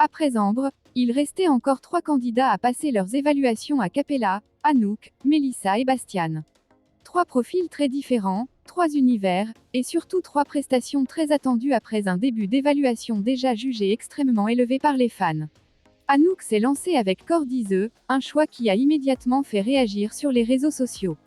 Après Ambre, il restait encore 3 candidats à passer leurs évaluations a cappella, Anouk, Mélissa et Bastian. 3 profils très différents, 3 univers, et surtout 3 prestations très attendues après un début d'évaluation déjà jugé extrêmement élevé par les fans. Anouk s'est lancée avec Cordizeux, un choix qui a immédiatement fait réagir sur les réseaux sociaux.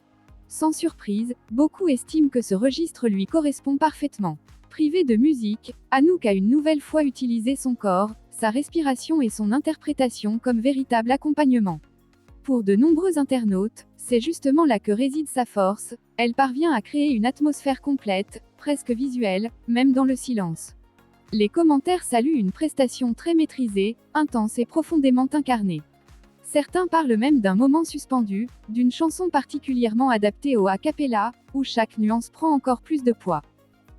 Sans surprise, beaucoup estiment que ce registre lui correspond parfaitement. Privée de musique, Anouk a une nouvelle fois utilisé son corps, sa respiration et son interprétation comme véritable accompagnement. Pour de nombreux internautes, c'est justement là que réside sa force, elle parvient à créer une atmosphère complète, presque visuelle, même dans le silence. Les commentaires saluent une prestation très maîtrisée, intense et profondément incarnée. Certains parlent même d'un moment suspendu, d'une chanson particulièrement adaptée au a cappella, où chaque nuance prend encore plus de poids.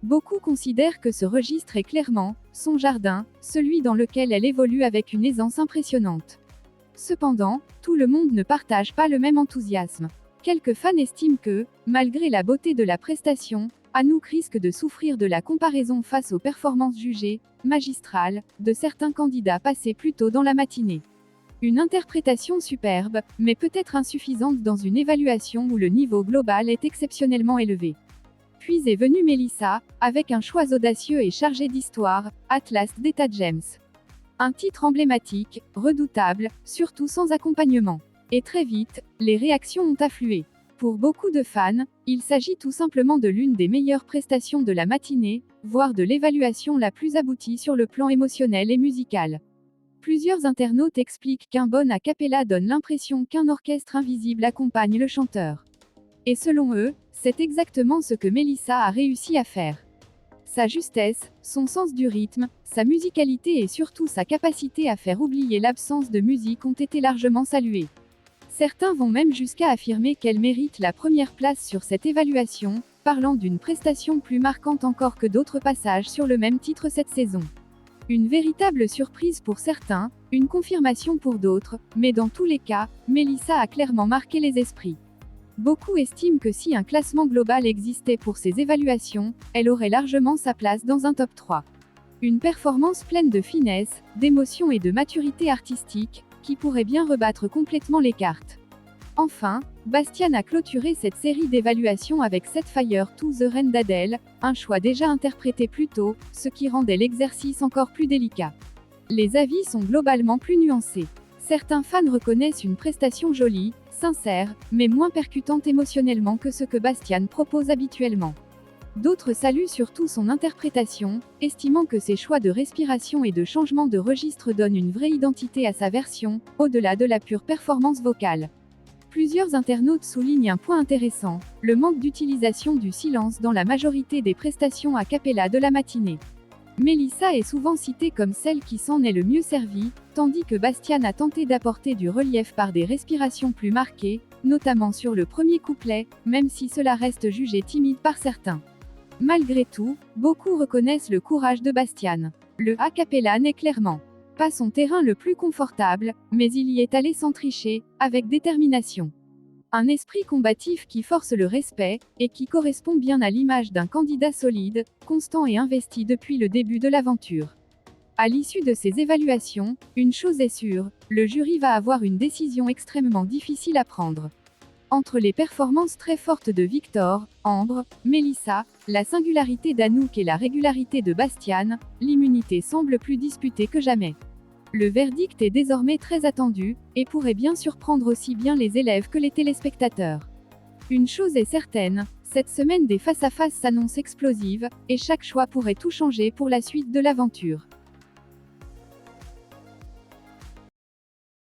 Beaucoup considèrent que ce registre est clairement son jardin, celui dans lequel elle évolue avec une aisance impressionnante. Cependant, tout le monde ne partage pas le même enthousiasme. Quelques fans estiment que, malgré la beauté de la prestation, Anouk risque de souffrir de la comparaison face aux performances jugées, magistrales, de certains candidats passés plus tôt dans la matinée. Une interprétation superbe, mais peut-être insuffisante dans une évaluation où le niveau global est exceptionnellement élevé. Puis est venue Mélissa, avec un choix audacieux et chargé d'histoire, Atlas d'Eta James. Un titre emblématique, redoutable, surtout sans accompagnement. Et très vite, les réactions ont afflué. Pour beaucoup de fans, il s'agit tout simplement de l'une des meilleures prestations de la matinée, voire de l'évaluation la plus aboutie sur le plan émotionnel et musical. Plusieurs internautes expliquent qu'un bon a cappella donne l'impression qu'un orchestre invisible accompagne le chanteur. Et selon eux, c'est exactement ce que Mélissa a réussi à faire. Sa justesse, son sens du rythme, sa musicalité et surtout sa capacité à faire oublier l'absence de musique ont été largement salués. Certains vont même jusqu'à affirmer qu'elle mérite la première place sur cette évaluation, parlant d'une prestation plus marquante encore que d'autres passages sur le même titre cette saison. Une véritable surprise pour certains, une confirmation pour d'autres, mais dans tous les cas, Mélissa a clairement marqué les esprits. Beaucoup estiment que si un classement global existait pour ces évaluations, elle aurait largement sa place dans un top 3. Une performance pleine de finesse, d'émotion et de maturité artistique, qui pourrait bien rebattre complètement les cartes. Enfin, Bastian a clôturé cette série d'évaluations avec Set Fire to the Rain d'Adèle, un choix déjà interprété plus tôt, ce qui rendait l'exercice encore plus délicat. Les avis sont globalement plus nuancés. Certains fans reconnaissent une prestation jolie, sincère, mais moins percutante émotionnellement que ce que Bastian propose habituellement. D'autres saluent surtout son interprétation, estimant que ses choix de respiration et de changement de registre donnent une vraie identité à sa version, au-delà de la pure performance vocale. Plusieurs internautes soulignent un point intéressant, le manque d'utilisation du silence dans la majorité des prestations a cappella de la matinée. Mélissa est souvent citée comme celle qui s'en est le mieux servie, tandis que Bastian a tenté d'apporter du relief par des respirations plus marquées, notamment sur le premier couplet, même si cela reste jugé timide par certains. Malgré tout, beaucoup reconnaissent le courage de Bastian. Le a cappella n'est clairement pas son terrain le plus confortable, mais il y est allé sans tricher, avec détermination. Un esprit combatif qui force le respect, et qui correspond bien à l'image d'un candidat solide, constant et investi depuis le début de l'aventure. À l'issue de ces évaluations, une chose est sûre, le jury va avoir une décision extrêmement difficile à prendre. Entre les performances très fortes de Victor, Ambre, Mélissa, la singularité d'Anouk et la régularité de Bastian, l'immunité semble plus disputée que jamais. Le verdict est désormais très attendu, et pourrait bien surprendre aussi bien les élèves que les téléspectateurs. Une chose est certaine, cette semaine des face-à-face s'annonce explosive, et chaque choix pourrait tout changer pour la suite de l'aventure.